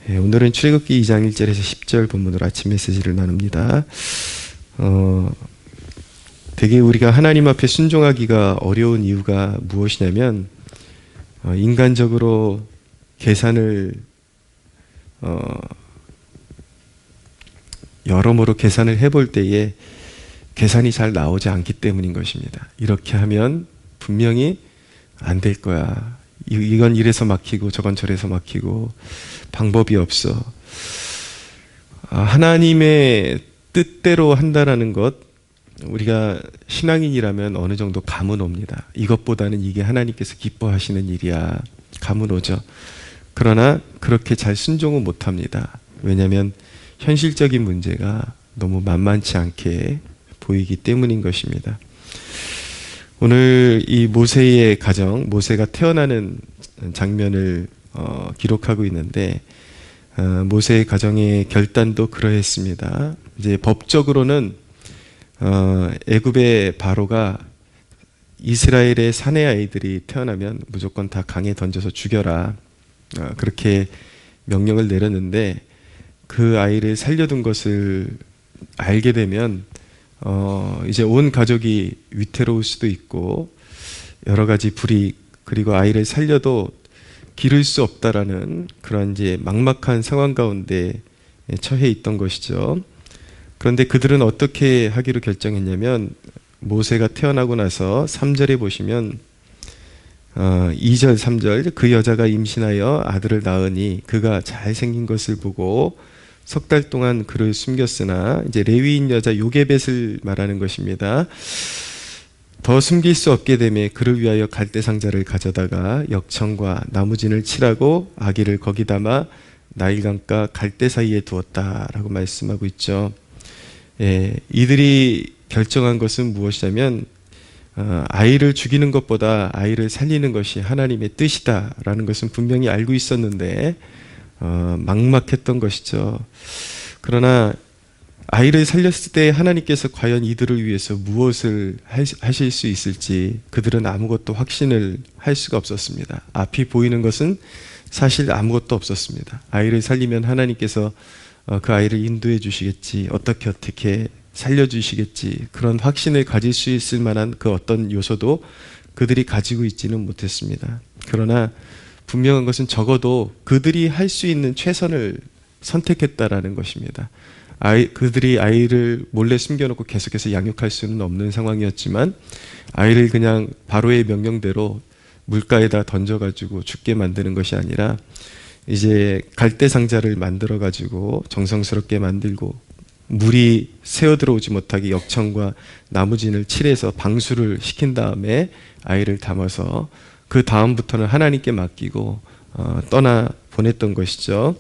오늘은 출애굽기 2장 1절에서 10절 본문으로 아침 메시지를 나눕니다. 되게 우리가 하나님 앞에 순종하기가 어려운 이유가 무엇이냐면 인간적으로 계산을 여러모로 계산을 해볼 때에 계산이 잘 나오지 않기 때문인 것입니다. 이렇게 하면 분명히 안 될 거야. 이건 이래서 막히고 저건 저래서 막히고 방법이 없어. 하나님의 뜻대로 한다라는 것, 우리가 신앙인이라면 어느 정도 감은 옵니다. 이것보다는 이게 하나님께서 기뻐하시는 일이야. 감은 오죠. 그러나 그렇게 잘 순종은 못합니다. 왜냐하면 현실적인 문제가 너무 만만치 않게 보이기 때문인 것입니다. 오늘 이 모세의 가정, 모세가 태어나는 장면을 기록하고 있는데 모세의 가정의 결단도 그러했습니다. 이제 법적으로는 애굽의 바로가 이스라엘의 사내 아이들이 태어나면 무조건 다 강에 던져서 죽여라, 그렇게 명령을 내렸는데 그 아이를 살려둔 것을 알게 되면 이제 온 가족이 위태로울 수도 있고 여러 가지 불이익, 그리고 아이를 살려도 기를 수 없다라는 그런 이제 막막한 상황 가운데 처해 있던 것이죠. 그런데 그들은 어떻게 하기로 결정했냐면 모세가 태어나고 나서 3절에 보시면 2절 3절 그 여자가 임신하여 아들을 낳으니 그가 잘생긴 것을 보고 석 달 동안 그를 숨겼으나, 이제 레위인 여자 요게벳을 말하는 것입니다. 더 숨길 수 없게 되매 그를 위하여 갈대 상자를 가져다가 역청과 나무진을 칠하고 아기를 거기 담아 나일강가 갈대 사이에 두었다라고 말씀하고 있죠. 이들이 결정한 것은 무엇이냐면 아이를 죽이는 것보다 아이를 살리는 것이 하나님의 뜻이다라는 것은 분명히 알고 있었는데 막막했던 것이죠. 그러나 아이를 살렸을 때 하나님께서 과연 이들을 위해서 무엇을 하실 수 있을지 그들은 아무것도 확신을 할 수가 없었습니다. 앞이 보이는 것은 사실 아무것도 없었습니다. 아이를 살리면 하나님께서 그 아이를 인도해 주시겠지, 어떻게 살려주시겠지, 그런 확신을 가질 수 있을 만한 그 어떤 요소도 그들이 가지고 있지는 못했습니다. 그러나 분명한 것은 적어도 그들이 할 수 있는 최선을 선택했다라는 것입니다. 그들이 아이를 몰래 숨겨놓고 계속해서 양육할 수는 없는 상황이었지만 아이를 그냥 바로의 명령대로 물가에다 던져가지고 죽게 만드는 것이 아니라 이제 갈대 상자를 만들어가지고 정성스럽게 만들고 물이 새어 들어오지 못하게 역청과 나무진을 칠해서 방수를 시킨 다음에 아이를 담아서 그 다음부터는 하나님께 맡기고 떠나 보냈던 것이죠.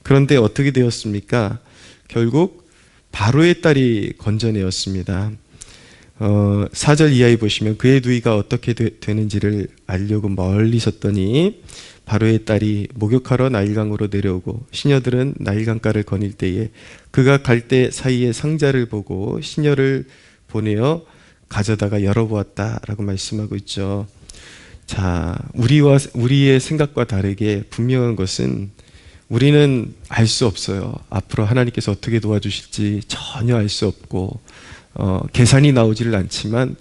그런데 어떻게 되었습니까? 결국 바로의 딸이 건져내었습니다. 4절 이하에 보시면 그의 누이가 어떻게 되는지를 알려고 멀리 섰더니 바로의 딸이 목욕하러 나일강으로 내려오고 시녀들은 나일강가를 거닐 때에 그가 갈대 사이에 상자를 보고 시녀를 보내어 가져다가 열어보았다라고 말씀하고 있죠. 자, 우리의 생각과 다르게 분명한 것은 우리는 알 수 없어요. 앞으로 하나님께서 어떻게 도와주실지 전혀 알 수 없고 계산이 나오지를 않지만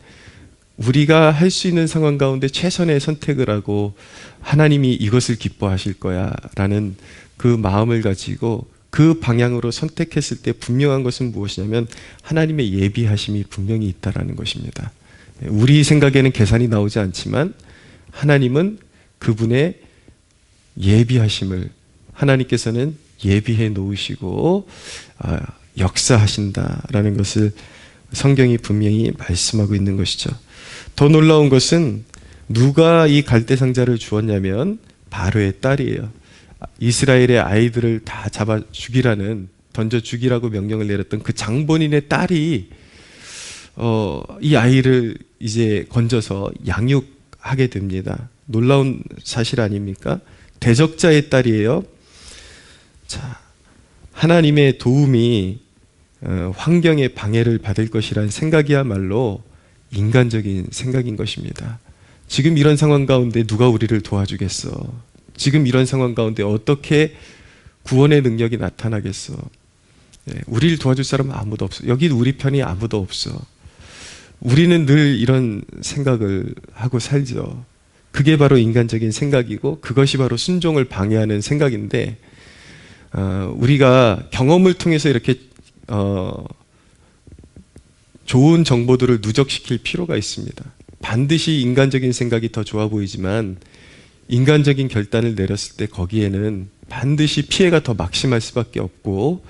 우리가 할 수 있는 상황 가운데 최선의 선택을 하고 하나님이 이것을 기뻐하실 거야 라는 그 마음을 가지고 그 방향으로 선택했을 때 분명한 것은 무엇이냐면 하나님의 예비하심이 분명히 있다라는 것입니다. 우리 생각에는 계산이 나오지 않지만 하나님은 그분의 예비하심을, 하나님께서는 예비해 놓으시고 역사하신다라는 것을 성경이 분명히 말씀하고 있는 것이죠. 더 놀라운 것은 누가 이 갈대 상자를 주었냐면 바로의 딸이에요. 이스라엘의 아이들을 다 잡아 죽이라는, 던져 죽이라고 명령을 내렸던 그 장본인의 딸이 이 아이를 이제 건져서 양육하게 됩니다. 놀라운 사실 아닙니까? 대적자의 딸이에요. 자, 하나님의 도움이 환경의 방해를 받을 것이란 생각이야말로 인간적인 생각인 것입니다. 지금 이런 상황 가운데 누가 우리를 도와주겠어? 지금 이런 상황 가운데 어떻게 구원의 능력이 나타나겠어? 우리를 도와줄 사람은 아무도 없어. 여기 우리 편이 아무도 없어. 우리는 늘 이런 생각을 하고 살죠. 그게 바로 인간적인 생각이고 그것이 바로 순종을 방해하는 생각인데, 우리가 경험을 통해서 이렇게 좋은 정보들을 누적시킬 필요가 있습니다. 반드시 인간적인 생각이 더 좋아 보이지만 인간적인 결단을 내렸을 때 거기에는 반드시 피해가 더 막심할 수밖에 없고,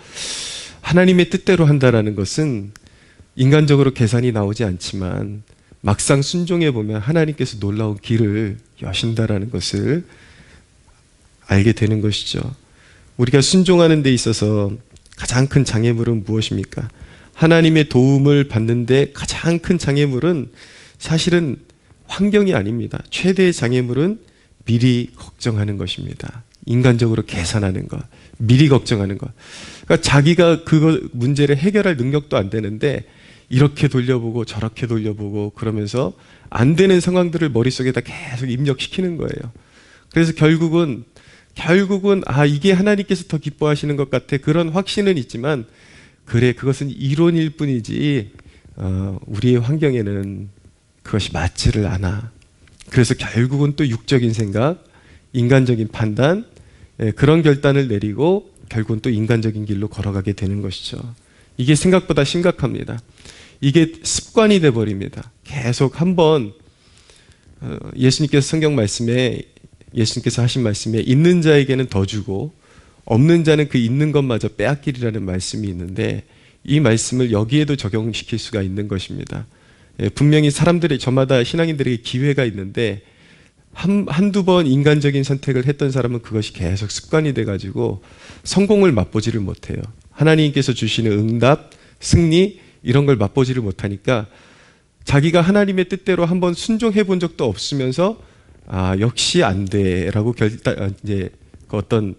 하나님의 뜻대로 한다라는 것은 인간적으로 계산이 나오지 않지만 막상 순종해 보면 하나님께서 놀라운 길을 여신다라는 것을 알게 되는 것이죠. 우리가 순종하는 데 있어서 가장 큰 장애물은 무엇입니까? 하나님의 도움을 받는데 가장 큰 장애물은 사실은 환경이 아닙니다. 최대의 장애물은 미리 걱정하는 것입니다. 인간적으로 계산하는 것, 미리 걱정하는 것. 그러니까 자기가 그거 문제를 해결할 능력도 안 되는데 이렇게 돌려보고 저렇게 돌려보고 그러면서 안 되는 상황들을 머릿속에다 계속 입력시키는 거예요. 그래서 결국은 이게 하나님께서 더 기뻐하시는 것 같아, 그런 확신은 있지만 그래, 그것은 이론일 뿐이지 우리의 환경에는 그것이 맞지를 않아. 그래서 결국은 또 육적인 생각, 인간적인 판단, 그런 결단을 내리고 결국은 또 인간적인 길로 걸어가게 되는 것이죠. 이게 생각보다 심각합니다. 이게 습관이 돼버립니다. 계속 한번 예수님께서 성경 말씀에, 예수님께서 하신 말씀에 있는 자에게는 더 주고 없는 자는 그 있는 것마저 빼앗기리라는 말씀이 있는데, 이 말씀을 여기에도 적용시킬 수가 있는 것입니다. 분명히 저마다 신앙인들에게 기회가 있는데 한두 번 인간적인 선택을 했던 사람은 그것이 계속 습관이 돼가지고 성공을 맛보지를 못해요. 하나님께서 주시는 응답, 승리, 이런 걸 맛보지를 못하니까 자기가 하나님의 뜻대로 한번 순종해 본 적도 없으면서 역시 안 돼라고 이제 그 어떤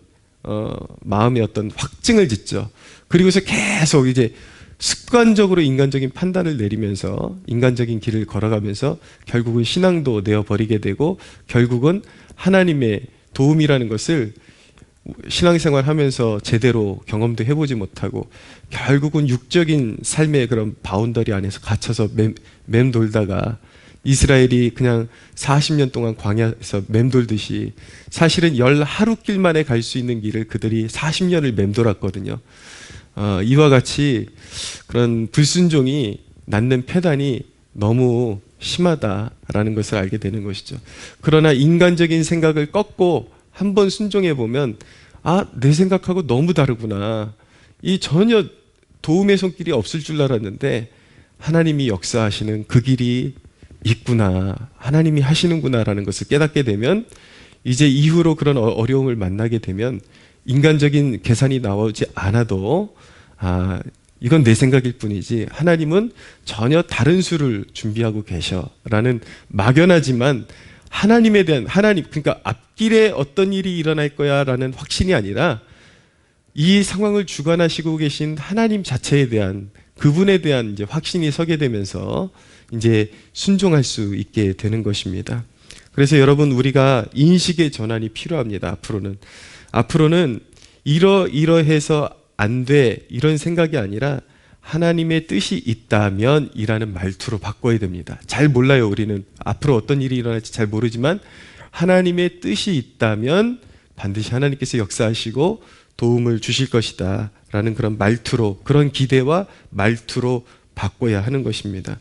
마음의 어떤 확증을 짓죠. 그리고서 계속 이제 습관적으로 인간적인 판단을 내리면서 인간적인 길을 걸어가면서 결국은 신앙도 내어버리게 되고, 결국은 하나님의 도움이라는 것을 신앙생활 하면서 제대로 경험도 해보지 못하고 결국은 육적인 삶의 그런 바운더리 안에서 갇혀서 맴돌다가, 이스라엘이 그냥 40년 동안 광야에서 맴돌듯이 사실은 10하루 만에 갈 수 있는 길을 그들이 40년을 맴돌았거든요. 이와 같이 그런 불순종이 낳는 폐단이 너무 심하다라는 것을 알게 되는 것이죠. 그러나 인간적인 생각을 꺾고 한번 순종해 보면 내 생각하고 너무 다르구나. 이 전혀 도움의 손길이 없을 줄 알았는데 하나님이 역사하시는 그 길이 있구나, 하나님이 하시는구나라는 것을 깨닫게 되면, 이제 이후로 그런 어려움을 만나게 되면 인간적인 계산이 나오지 않아도 이건 내 생각일 뿐이지 하나님은 전혀 다른 수를 준비하고 계셔라는 막연하지만 하나님에 대한, 그러니까 앞길에 어떤 일이 일어날 거야 라는 확신이 아니라 이 상황을 주관하시고 계신 하나님 자체에 대한, 그분에 대한 이제 확신이 서게 되면서 이제 순종할 수 있게 되는 것입니다. 그래서 여러분, 우리가 인식의 전환이 필요합니다. 앞으로는 이러해서 안 돼, 이런 생각이 아니라 하나님의 뜻이 있다면 이라는 말투로 바꿔야 됩니다. 잘 몰라요. 우리는 앞으로 어떤 일이 일어날지 잘 모르지만 하나님의 뜻이 있다면 반드시 하나님께서 역사하시고 도움을 주실 것이다 라는 그런 말투로, 그런 기대와 말투로 바꿔야 하는 것입니다.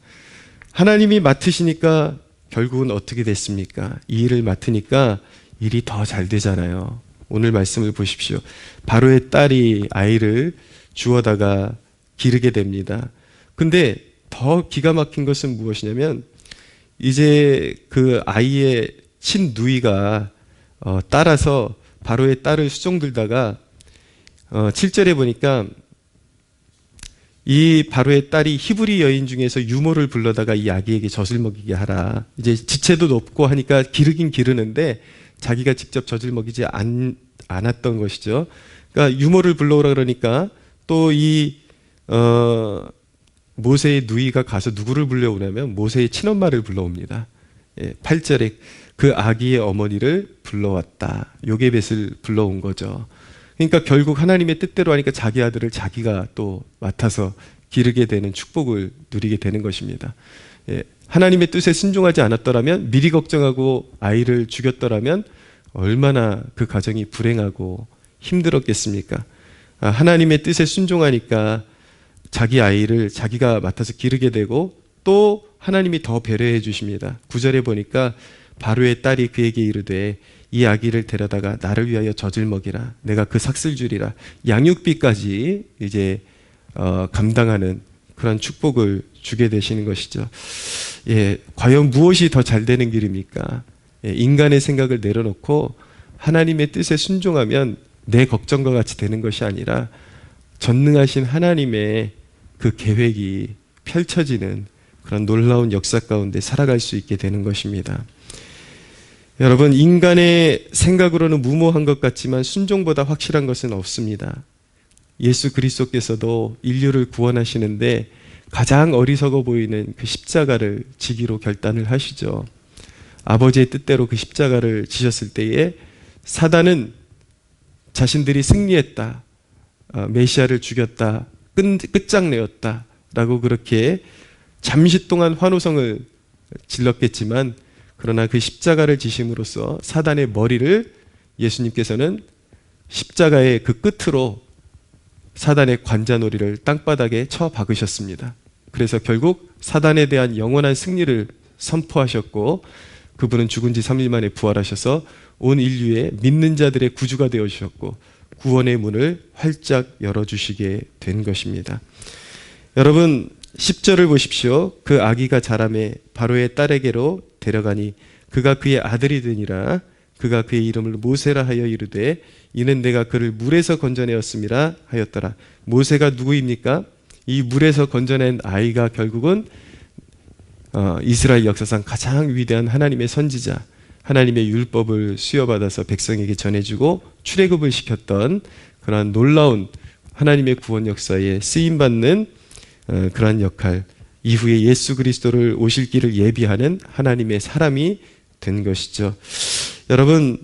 하나님이 맡으시니까 결국은 어떻게 됐습니까? 이 일을 맡으니까 일이 더 잘 되잖아요. 오늘 말씀을 보십시오. 바로의 딸이 아이를 주워다가 기르게 됩니다. 근데 더 기가 막힌 것은 무엇이냐면, 이제 그 아이의 친누이가 따라서 바로의 딸을 수종들다가 7절에 보니까 이 바로의 딸이 히브리 여인 중에서 유모를 불러다가 이 아기에게 젖을 먹이게 하라. 이제 지체도 높고 하니까 기르긴 기르는데 자기가 직접 젖을 먹이지 않았던 것이죠. 그러니까 유모를 불러오라 그러니까 또 이 모세의 누이가 가서 누구를 불러오냐면 모세의 친엄마를 불러옵니다. 8절에 그 아기의 어머니를 불러왔다. 요게벳을 불러온 거죠. 그러니까 결국 하나님의 뜻대로 하니까 자기 아들을 자기가 또 맡아서 기르게 되는 축복을 누리게 되는 것입니다. 예, 하나님의 뜻에 순종하지 않았더라면, 미리 걱정하고 아이를 죽였더라면 얼마나 그 가정이 불행하고 힘들었겠습니까? 하나님의 뜻에 순종하니까 자기 아이를 자기가 맡아서 기르게 되고, 또 하나님이 더 배려해 주십니다. 9절에 보니까 바로의 딸이 그에게 이르되 이 아기를 데려다가 나를 위하여 젖을 먹이라. 내가 그 삭슬 주리라. 양육비까지 이제 감당하는 그런 축복을 주게 되시는 것이죠. 예, 과연 무엇이 더 잘 되는 길입니까? 예, 인간의 생각을 내려놓고 하나님의 뜻에 순종하면 내 걱정과 같이 되는 것이 아니라 전능하신 하나님의 그 계획이 펼쳐지는 그런 놀라운 역사 가운데 살아갈 수 있게 되는 것입니다. 여러분, 인간의 생각으로는 무모한 것 같지만 순종보다 확실한 것은 없습니다. 예수 그리스도께서도 인류를 구원하시는데 가장 어리석어 보이는 그 십자가를 지기로 결단을 하시죠. 아버지의 뜻대로 그 십자가를 지셨을 때에 사단은 자신들이 승리했다, 메시아를 죽였다, 끝장내었다 라고 그렇게 잠시 동안 환호성을 질렀겠지만, 그러나 그 십자가를 지심으로써 사단의 머리를 예수님께서는 십자가의 그 끝으로 사단의 관자놀이를 땅바닥에 쳐 박으셨습니다. 그래서 결국 사단에 대한 영원한 승리를 선포하셨고, 그분은 죽은 지 3일 만에 부활하셔서 온 인류의 믿는 자들의 구주가 되어주셨고 구원의 문을 활짝 열어주시게 된 것입니다. 여러분, 10절을 보십시오. 그 아기가 자라매 바로의 딸에게로 데려가니 그가 그의 아들이 되니라. 그가 그의 이름을 모세라 하여 이르되 이는 내가 그를 물에서 건져내었음이라 하였더라. 모세가 누구입니까? 이 물에서 건져낸 아이가 결국은 이스라엘 역사상 가장 위대한 하나님의 선지자, 하나님의 율법을 수여받아서 백성에게 전해주고 출애굽을 시켰던 그러한 놀라운 하나님의 구원 역사에 쓰임받는 그러한 역할, 이후에 예수 그리스도를 오실 길을 예비하는 하나님의 사람이 된 것이죠. 여러분,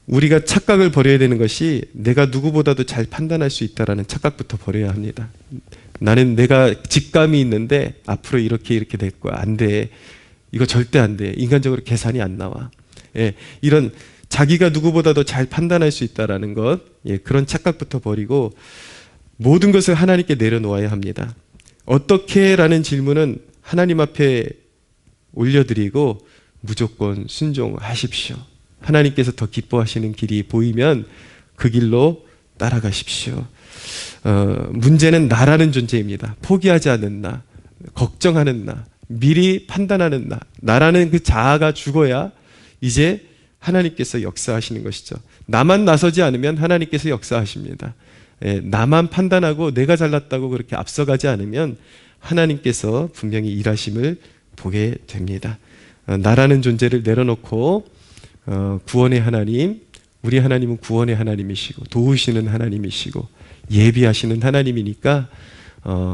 우리가 착각을 버려야 되는 것이 내가 누구보다도 잘 판단할 수 있다라는 착각부터 버려야 합니다. 나는 내가 직감이 있는데 앞으로 이렇게 될 거야. 안 돼. 이거 절대 안 돼. 인간적으로 계산이 안 나와. 예, 이런 자기가 누구보다도 잘 판단할 수 있다라는 것, 예, 그런 착각부터 버리고 모든 것을 하나님께 내려놓아야 합니다. 어떻게? 라는 질문은 하나님 앞에 올려드리고 무조건 순종하십시오. 하나님께서 더 기뻐하시는 길이 보이면 그 길로 따라가십시오. 문제는 나라는 존재입니다. 포기하지 않는 나, 걱정하는 나, 미리 판단하는 나라는 그 자아가 죽어야 이제 하나님께서 역사하시는 것이죠. 나만 나서지 않으면 하나님께서 역사하십니다. 나만 판단하고 내가 잘났다고 그렇게 앞서가지 않으면 하나님께서 분명히 일하심을 보게 됩니다. 나라는 존재를 내려놓고 구원의 하나님, 우리 하나님은 구원의 하나님이시고 도우시는 하나님이시고 예비하시는 하나님이니까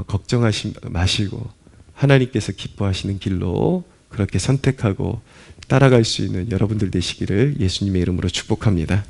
걱정하지 마시고 하나님께서 기뻐하시는 길로 그렇게 선택하고 따라갈 수 있는 여러분들 되시기를 예수님의 이름으로 축복합니다.